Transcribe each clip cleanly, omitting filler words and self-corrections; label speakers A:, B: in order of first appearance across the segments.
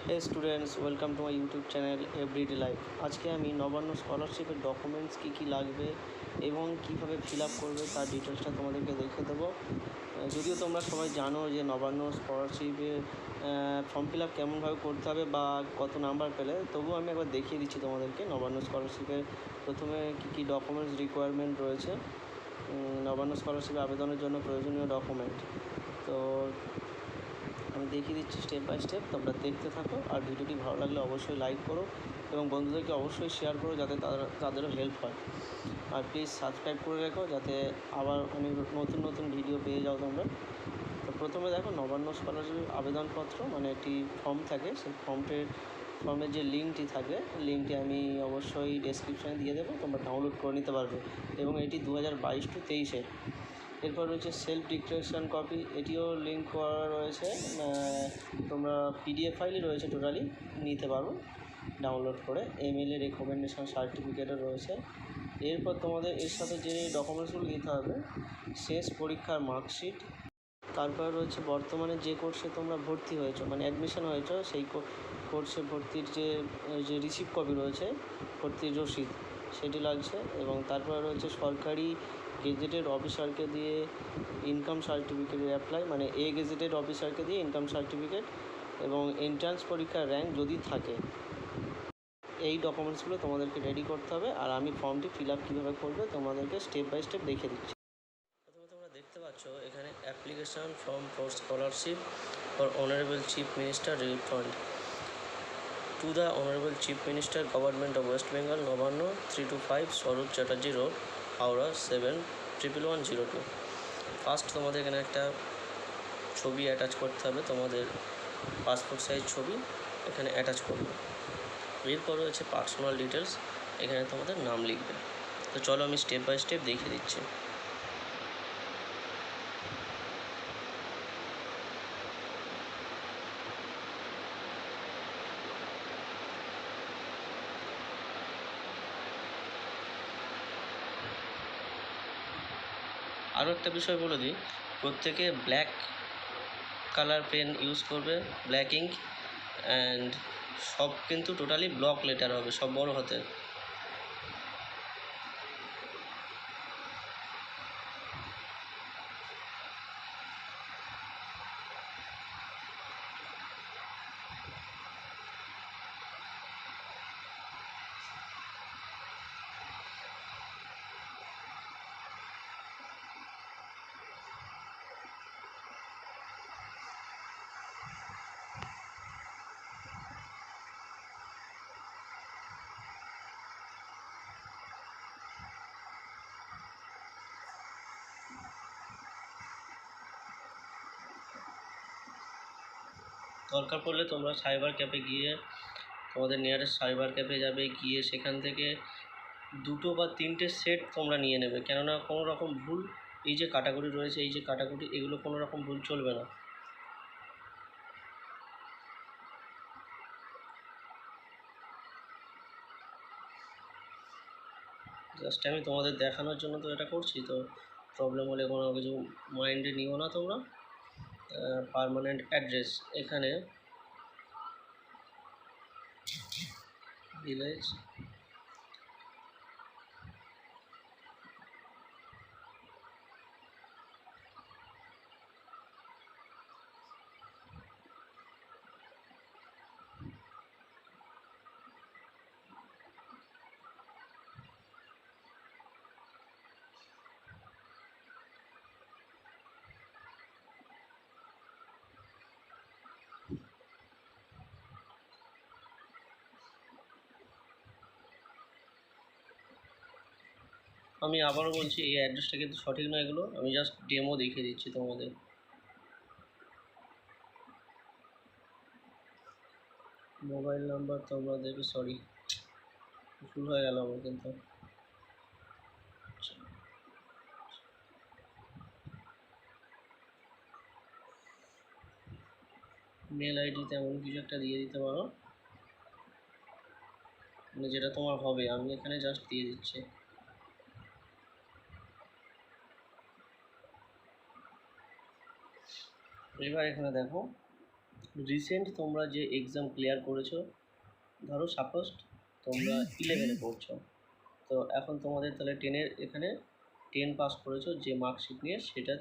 A: Hey students, welcome to my YouTube channel everyday life. আজকে আমি নবান্ন স্কলারশিপের ডকুমেন্টস কী লাগবে এবং কীভাবে ফিল আপ করবে তার ডিটেলসটা তোমাদেরকে দেখে দেবো। যদিও তোমরা সবাই জানো যে নবান্ন স্কলারশিপে ফর্ম ফিল আপ কেমনভাবে করতে হবে বা কত নাম্বার পেলে, তবুও আমি একবার দেখিয়ে দিচ্ছি তোমাদেরকে নবান্ন স্কলারশিপের প্রথমে কী ডকুমেন্টস রিকোয়ারমেন্ট রয়েছে। নবান্ন স্কলারশিপে আবেদনের জন্য প্রয়োজনীয় ডকুমেন্ট তো আমি দেখিয়ে দিচ্ছি স্টেপ বাই স্টেপ। তোমরা দেখতে থাকো, আর ভিডিওটি ভালো লাগলে অবশ্যই লাইক করো এবং বন্ধুদেরকে অবশ্যই শেয়ার করো যাতে তাদেরও হেল্প হয়। আর প্লিজ সাবস্ক্রাইব করে রেখো যাতে আবার অনেক নতুন নতুন ভিডিও পেয়ে যাও তোমরা। তো প্রথমে দেখো, নবান্ন স্কলারশিপ আবেদনপত্র মানে একটি ফর্ম থাকে, সেই ফর্মের যে লিঙ্কটি থাকে, লিঙ্কটি আমি অবশ্যই ডেসক্রিপশানে দিয়ে দেবো, তোমরা ডাউনলোড করে নিতে পারবে। এবং এটি 2022-23-এর। এরপর রয়েছে সেলফ ডিক্লারেশন কপি, এটিও লিঙ্ক করা রয়েছে, তোমরা পিডিএফ ফাইলই রয়েছে, টোটালি নিতে পারো ডাউনলোড করে। এমএলএ রেকমেন্ডেশন সার্টিফিকেটও রয়েছে। এরপর তোমাদের এর সাথে যে ডকুমেন্টসগুলো নিতে হবে, শেষ পরীক্ষার মার্কশিট। তারপর রয়েছে বর্তমানে যে কোর্সে তোমরা ভর্তি হয়েছো, মানে অ্যাডমিশন হয়েছো, সেই কোর্সে ভর্তির যে রিসিপ্ট কপি রয়েছে, ভর্তির রসিদ, সেটি লাগছে। এবং তারপরে রয়েছে সরকারি গেজেটেড অফিসারকে দিয়ে ইনকাম সার্টিফিকেটের অ্যাপ্লাই, মানে গেজেটেড অফিসারকে দিয়ে ইনকাম সার্টিফিকেট এবং এন্ট্রান্স পরীক্ষার র্যাঙ্ক যদি থাকে। এই ডকুমেন্টসগুলো তোমাদেরকে রেডি করতে হবে। আর আমি ফর্মটি ফিল আপ কীভাবে করবে তোমাদেরকে স্টেপ বাই স্টেপ দেখিয়ে দিচ্ছি। প্রথমে তোমরা দেখতে পাচ্ছ এখানে application form for scholarship for honourable chief minister relief fund to the honourable chief minister government of West Bengal, Nabanna 325 স্বরূপ চ্যাটার্জি রোড, হাওড়া 711102। ফার্স্ট তোমাদের এখানে একটা ছবি অ্যাটাচ করতে হবে, তোমাদের পাসপোর্ট সাইজ ছবি এখানে অ্যাটাচ করবে। এরপর রয়েছে পার্সোনাল ডিটেলস, এখানে তোমাদের নাম লিখবে। তো চলো আমি স্টেপ বাই স্টেপ দেখিয়ে দিচ্ছি। আরও একটা বিষয় বলে দিই, প্রত্যেকে ব্ল্যাক কালার পেন ইউজ করবে, ব্ল্যাক ইঙ্ক, অ্যান্ড সব কিন্তু টোটালি ব্লক লেটার হবে, সব বড় হাতের। দরকার পড়লে তোমরা সাইবার ক্যাফে গিয়ে, তোমাদের নিয়ারেস্ট সাইবার ক্যাফে যাবে, গিয়ে সেখান থেকে 2 বা 3টে সেট তোমরা নিয়ে নেবে। কেননা কোনো রকম ভুল, এই যে কাটাকুটি রয়েছে, এই যে কাটাকুটি, এগুলো কোনো রকম ভুল চলবে না। জাস্ট আমি তোমাদের দেখানোর জন্য তো এটা করছি, তো প্রবলেম হলে কোনো কিছু মাইন্ডে নিও না তোমরা। পার্মানেন্ট অ্যাড্রেস এখানে ভিলেজ, আমি আবারও বলছি এই অ্যাড্রেসটা কিন্তু সঠিক নয়, এগুলো আমি জাস্ট ডেমো দেখিয়ে দিচ্ছি তোমাদের। মোবাইল নাম্বার তোমরা দেবে, সরি ভুল হয়ে গেল আমার কিন্তু। মেল আইডি তেমন কিছু একটা দিয়ে দিতে পারো, মানে যেটা তোমার হবে, আমি এখানে জাস্ট দিয়ে দিচ্ছি। এবার এখানে দেখো রিসেন্ট তোমরা যে এক্সাম ক্লিয়ার করেছো, ধরো সাপোজ তোমরা 11-এ পড়ছো, তো এখন তোমাদের তাহলে 10-এর এখানে 10 পাস করেছো যে মার্কশিট নিয়ে, সেটা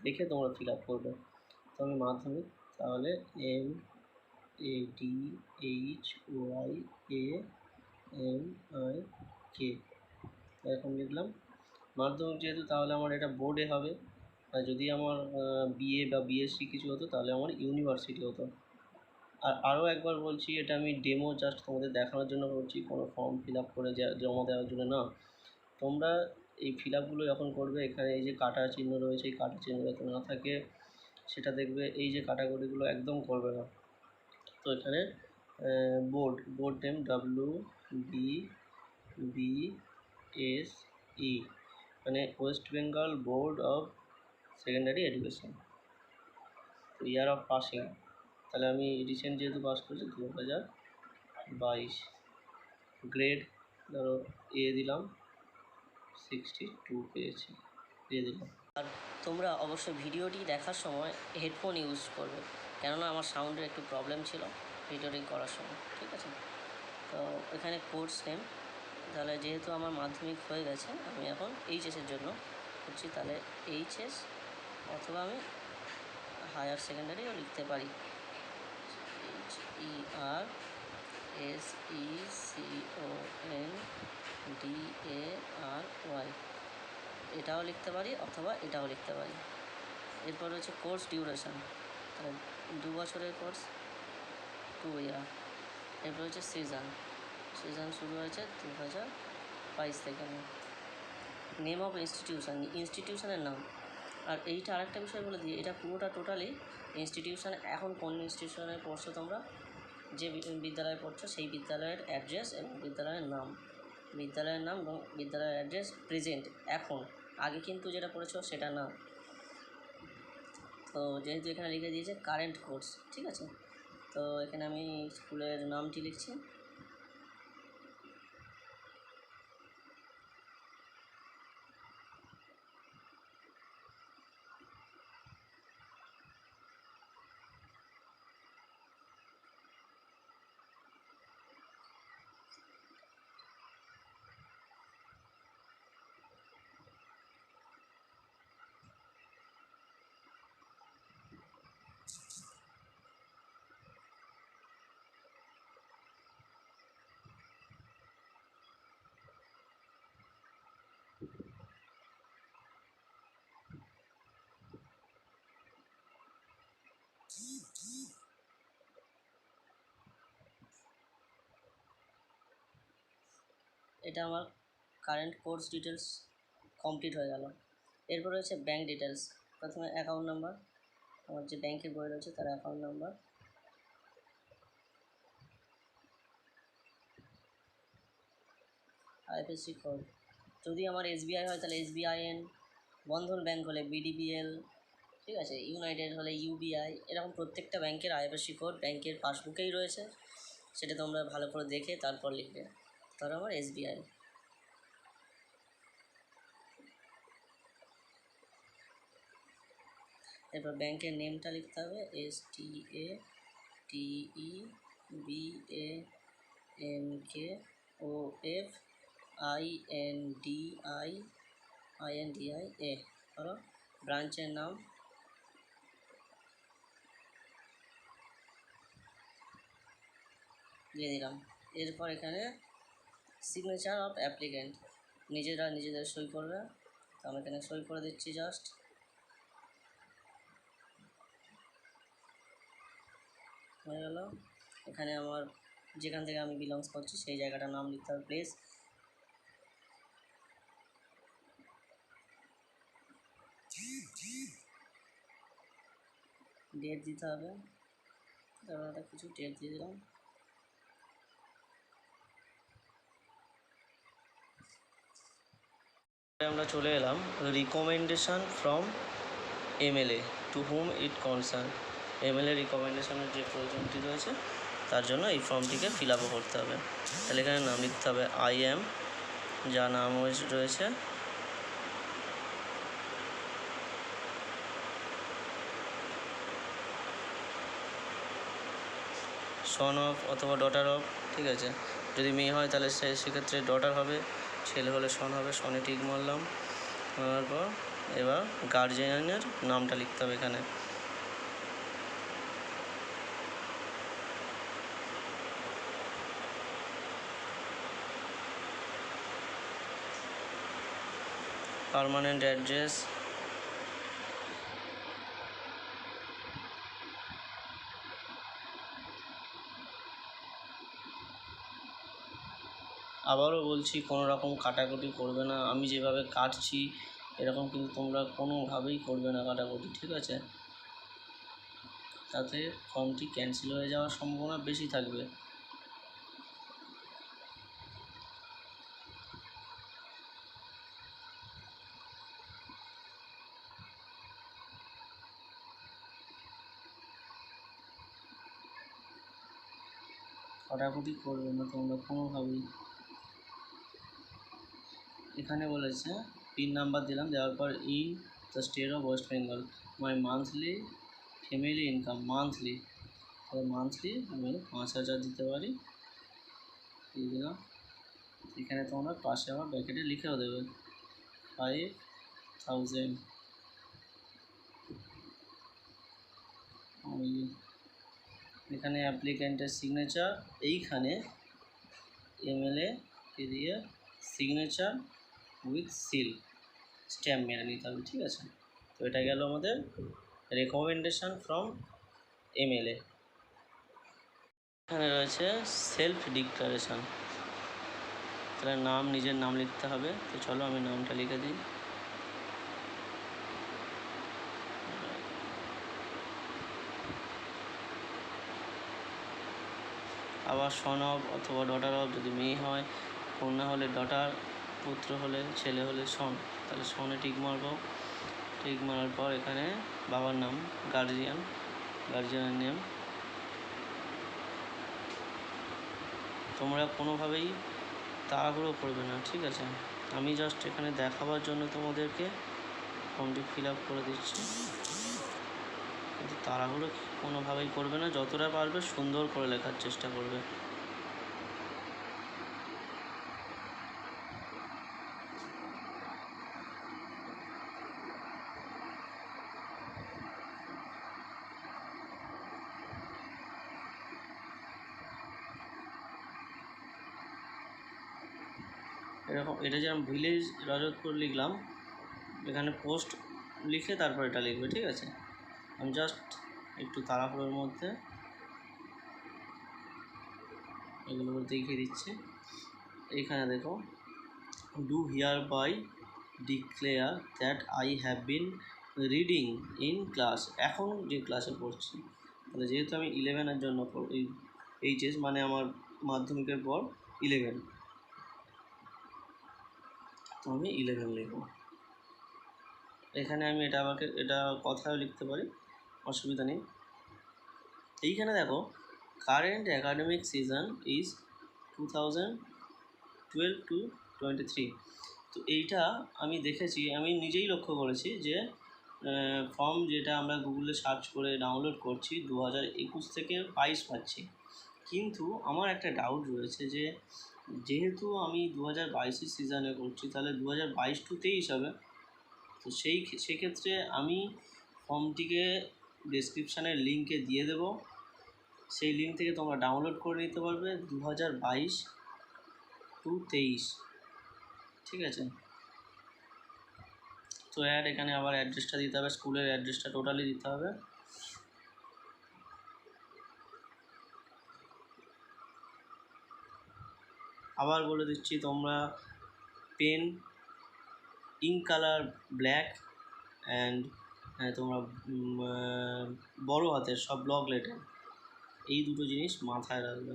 A: দেখে তোমরা ফিল আপ করবে। তো আমি মাধ্যমিক, তাহলে MADHYAMIK এরকম লিখলাম। মাধ্যমিক যেহেতু, তাহলে আমার এটা বোর্ডে হবে। আর যদি আমার বিএ বা বিএসসি কিছু হতো, তাহলে আমার ইউনিভার্সিটি হতো। আর আরও একবার বলছি, এটা আমি ডেমো জাস্ট তোমাদের দেখানোর জন্য করছি, কোনো ফর্ম ফিল আপ করে জমা দেওয়ার জন্য না। তোমরা এই ফিল আপগুলো যখন করবে, এখানে এই যে কাটা চিহ্ন রয়েছে, এই কাটা চিহ্ন যাতে না থাকে সেটা দেখবে। এই যে কাটাকুটিগুলো একদম করবে না। তো এখানে বোর্ড নেম WBBSE, মানে West Bengal board of secondary education. তো ইয়ার অফ পাসিং, তাহলে আমি রিসেন্ট যেহেতু পাস করেছি 2022। গ্রেড ধরো এ দিলাম, 62 পেয়েছি, দিয়ে দিলাম। আর তোমরা অবশ্যই ভিডিওটি দেখার সময় হেডফোন ইউজ করবে, কেননা আমার সাউন্ডের একটু প্রবলেম ছিল ভিডিওটি করার সময়, ঠিক আছে? তো এখানে কোর্স নেম, তাহলে যেহেতু আমার মাধ্যমিক হয়ে গেছে, আমি এখন এইচএসের জন্য করছি, তাহলে এইচএস, অথবা আমি হায়ার সেকেন্ডারিও লিখতে পারি, HERSECONDARY, এটাও লিখতে পারি অথবা এটাও লিখতে পারি। এরপর হচ্ছে কোর্স ডিউরেশন, তাহলে 2 বছরের কোর্স, 2 ইয়ার। এরপর হচ্ছে সিজন শুরু হয়েছে 2022 থেকে। নেম অফ ইনস্টিটিউশনের নাম। আর এইটা আরেকটা বিষয় বলে দিই, এটা পুরোটা টোটালি ইনস্টিটিউশন, এখন কোন ইনস্টিটিউশনে পড়ছো তোমরা, যে বিদ্যালয়ে পড়ছো সেই বিদ্যালয়ের অ্যাড্রেস এবং বিদ্যালয়ের নাম এবং বিদ্যালয়ের অ্যাড্রেস প্রেজেন্ট এখন, আগে কিন্তু যেটা পড়েছো সেটা না। তো যেহেতু এখানে লিখে দিয়েছে কারেন্ট কোর্স, ঠিক আছে? তো এখানে আমি স্কুলের নামটি লিখছি। এটা আমার কারেন্ট কোর্স ডিটেলস কমপ্লিট হয়ে গেল। এরপরে হচ্ছে ব্যাঙ্ক ডিটেলস। প্রথমে অ্যাকাউন্ট নাম্বার, আমার যে ব্যাংকের বই রয়েছে তার অ্যাকাউন্ট নাম্বার, আইএফএসসি কোড। যদি আমার এসবিআই হয় তাহলে SBIN, বন্ধন ব্যাংক হলে BDBL, ঠিক আছে, ইউনাইটেড হলে UBI। এরকম প্রত্যেকটা ব্যাংকের আইএফএসসি কোড ব্যাংকের পাসবুকেই রয়েছে, সেটা তোমরা ভালো করে দেখে তারপর লিখবে। ধরো আমার SBI। এরপর ব্যাংকের নেমটা লিখতে হবে, STATEBANKOFINDIA। ধরো ব্রাঞ্চের নাম দিয়ে দিলাম। এরপর এখানে সিগনেচার অফ অ্যাপ্লিক্যান্ট, নিজেদের সই করবে। তো আমি এখানে সই করে দিচ্ছি জাস্ট। হয়ে গেল। এখানে আমার যেখান থেকে আমি বিলংস করছি সেই জায়গাটার নাম লিখতে হবে, প্লেস। ডেট দিতে হবে, তারপর কিছু ডেট দিয়ে দিলাম। আমরা চলে এলাম recommendation from MLA to whom it concern. MLA রিকমেন্ডেশনের যে প্রয়োজনটি রয়েছে তার জন্য এই ফর্মটিকে ফিল আপও করতে হবে। তাহলে এখানে নাম লিখতে হবে IM, যা নাম রয়েছে, সন অফ অথবা ডটার অফ, ঠিক আছে। যদি মেয়ে হয় তাহলে সেক্ষেত্রে ডটার হবে, ছেলে হলে সন হবে, সনে টিক মারলাম। মারার পর এবার গার্জিয়ানের নামটা লিখতে হবে এখানে। পার্মানেন্ট অ্যাড্রেস, আবারও বলছি কোনো রকম কাটাকুটি করবে না। আমি যেভাবে কাটছি এরকম কিন্তু তোমরা কোনোভাবেই করবে না কাটাকুটি, ঠিক আছে। তাতে ফর্মটি ক্যান্সেল হয়ে যাওয়ার সম্ভাবনা বেশি থাকবে। কাটাকুটি করবে না তোমরা কোনোভাবেই। এখানে বলেছে পিন নাম্বার দিলাম, দেওয়ার পর in the state of West Bengal my monthly family income, monthly আমি 5,000 দিতে পারি, দিয়ে দিলাম। এখানে তোমরা পাশে আবার ব্র্যাকেটে লিখেও দেবে 5,000। এখানে অ্যাপ্লিক্যান্টের সিগনেচার, এইখানে এমএলএ কে দিয়ে সিগনেচার উইথ সিল স্ট্যাম্প মেরে নিতে হবে, ঠিক আছে। তো এটা গেল আমাদের রেকমেন্ডেশন ফ্রম এমএলএ। এখানে রয়েছে সেলফ ডিক্লারেশন, তাহলে নাম, নিজের নাম লিখতে হবে। তো চলো আমি নামটা লিখে দিই। আবার সন অফ অথবা ডটার অফ, যদি মেয়ে হয়, কন্যা হলে ডটার, পুত্র হলে, ছেলে হলে সন, তাহলে সনে টিক মারবো। টিক মারার পর এখানে বাবার নাম, গার্জিয়ানের নেম। তোমরা কোনোভাবেই তাড়াহুড়ো করবে না, ঠিক আছে। আমি জাস্ট এখানে দেখাবার জন্য তোমাদেরকে ফর্মটি ফিল আপ করে দিচ্ছি, কিন্তু তাড়াহুড়ো কোনোভাবেই করবে না। যতটা পারবে সুন্দর করে লেখার চেষ্টা করবে। এরকম, এটা যেরকম ভিলেজ রাজতপুর লিখলাম, এখানে পোস্ট লিখে তারপর এটা লিখবে, ঠিক আছে। আমি জাস্ট একটু তাড়াহুড়োর মধ্যে এগুলো দেখিয়ে দিচ্ছি। এইখানে দেখো, do hereby declare that I have been reading in class, এখন যে ক্লাসে পড়ছি, তাহলে যেহেতু আমি 11-এর জন্য এইচএস মানে আমার মাধ্যমিকের পর 11, তো আমি 11 লিখব। এখানে আমি এটা কথাও লিখতে পারি, অসুবিধা নেই। এইখানে দেখো, কারেন্ট অ্যাকাডেমিক সিজন ইজ 2012-23। তো এইটা আমি দেখেছি, আমি নিজেই লক্ষ্য করেছি যে ফর্ম যেটা আমরা গুগলে সার্চ করে ডাউনলোড করছি 2021 থেকে 22 পাচ্ছি। কিন্তু আমার একটা ডাউট রয়েছে যে যেহেতু আমি 2022 সিজনে করছি, তাহলে 2022-23 হবে। তো সেক্ষেত্রে আমি ফর্মটিকে ডেসক্রিপশানের লিঙ্কে দিয়ে দেব, সেই লিঙ্ক থেকে তোমরা ডাউনলোড করে নিতে পারবে 2022-23, ঠিক আছে। তো এখানে আবার অ্যাড্রেসটা দিতে হবে, স্কুলের অ্যাড্রেসটা টোটালি দিতে হবে। আবার বলে দিচ্ছি, তোমরা pen, ink colour black and তোমরা বড় হাতের সব ব্লক লেটার, এই দুটো জিনিস মাথায় রাখবে।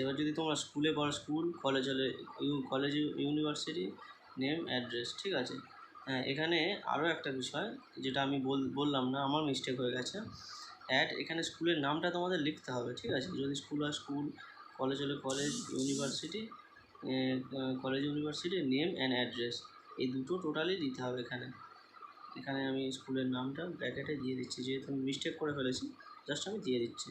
A: এবার যদি তোমরা স্কুলে পড়ো, স্কুল, কলেজ হলে কলেজ, ইউনিভার্সিটি নেম, অ্যাড্রেস, ঠিক আছে। হ্যাঁ, এখানে আরও একটা বিষয় যেটা আমি বললাম না, আমার মিস্টেক হয়ে গেছে। এখানে স্কুলের নামটা তোমাদের লিখতে হবে, ঠিক আছে। যদি স্কুল হয় স্কুল, কলেজ হলে college, university college university name and address, এই দুটো টোটালি দিতে হবে এখানে। এখানে আমি স্কুলের নামটা ব্র্যাকেটে দিয়ে দিচ্ছি, যেহেতু আমি মিস্টেক করে ফেলেছি জাস্ট আমি দিয়ে দিচ্ছি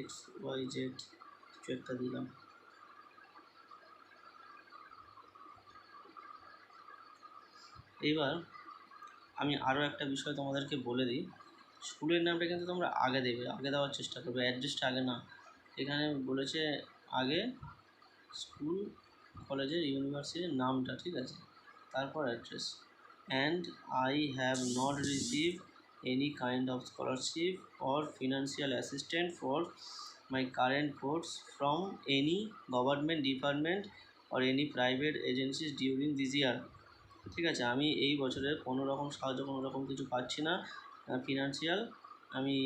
A: XYZ কিছু একটা দিলাম। এবার আমি আরও একটা বিষয় তোমাদেরকে বলে দিই, স্কুলের নামটা কিন্তু তোমরা আগে দেবে, আগে দেওয়ার চেষ্টা করবে, অ্যাড্রেসটা আগে না। এখানে বলেছে আগে স্কুল কলেজের ইউনিভার্সিটির নামটা, ঠিক আছে, তারপর address. And I have not receive any kind of scholarship or financial assistant for my current course from any government department or any private agencies during this ইয়ার। ঠিক আছে, আমি এই বছরে কোনো রকম সাহায্য, কোনো রকম কিছু পাচ্ছি না ফিনান্সিয়াল, আমি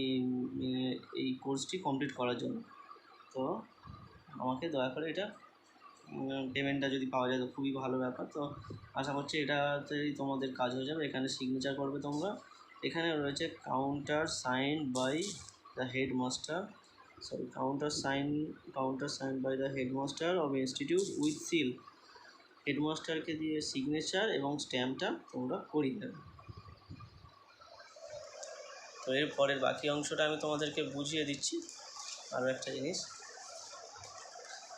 A: এই কোর্সটি কমপ্লিট করার জন্য। তো আমাকে দয়া করে এটা পেমেন্টটা যদি পাওয়া যায় তো খুবই ভালো ব্যাপার। তো আশা করছি এটাতেই তোমাদের কাজ হয়ে যাবে। এখানে সিগনেচার করবে তোমরা। এখানে রয়েছে counter sign by the headmaster, counter sign by the headmaster of institute with seal. হেডমাস্টারকে দিয়ে সিগনেচার এবং স্ট্যাম্পটা তোমরা করিয়ে দেবে। তো এর পরের বাকি অংশটা আমি তোমাদেরকে বুঝিয়ে দিচ্ছি। আরও একটা জিনিস,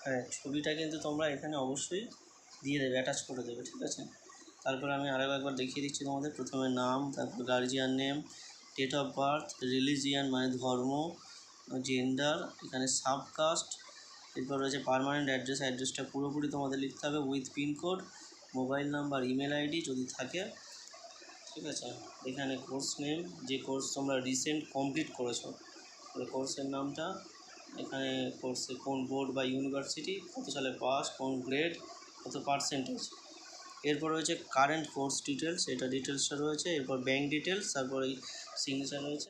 A: হ্যাঁ, ছবিটা কিন্তু তোমরা এখানে অবশ্যই দিয়ে দেবে, অ্যাটাচ করে দেবে, ঠিক আছে। তারপর আমি আরও একবার দেখিয়ে দিচ্ছি তোমাদের। প্রথমে নাম, তারপর guardian name, date of birth, religion মানে ধর্ম, জেন্ডার, এখানে সাবকাস্ট, এরপর রয়েছে পার্মানেন্ট অ্যাড্রেস, অ্যাড্রেসটা পুরোপুরি তোমাদের লিখতে হবে with pincode, mobile number, email ID যদি থাকে, ঠিক আছে। এখানে কোর্স নেম, যে কোর্স তোমরা রিসেন্ট কমপ্লিট করেছো কোর্সের নামটা, এখানে কোর্সে কোন বোর্ড বা ইউনিভার্সিটি, কত সালে পাস, কোন গ্রেড, কত পার্সেন্টেজ। এরপর রয়েছে কারেন্ট কোর্স ডিটেলস, এটা ডিটেলসটা রয়েছে। এরপর ব্যাঙ্ক ডিটেলস, তারপর এই সিগনেচার রয়েছে।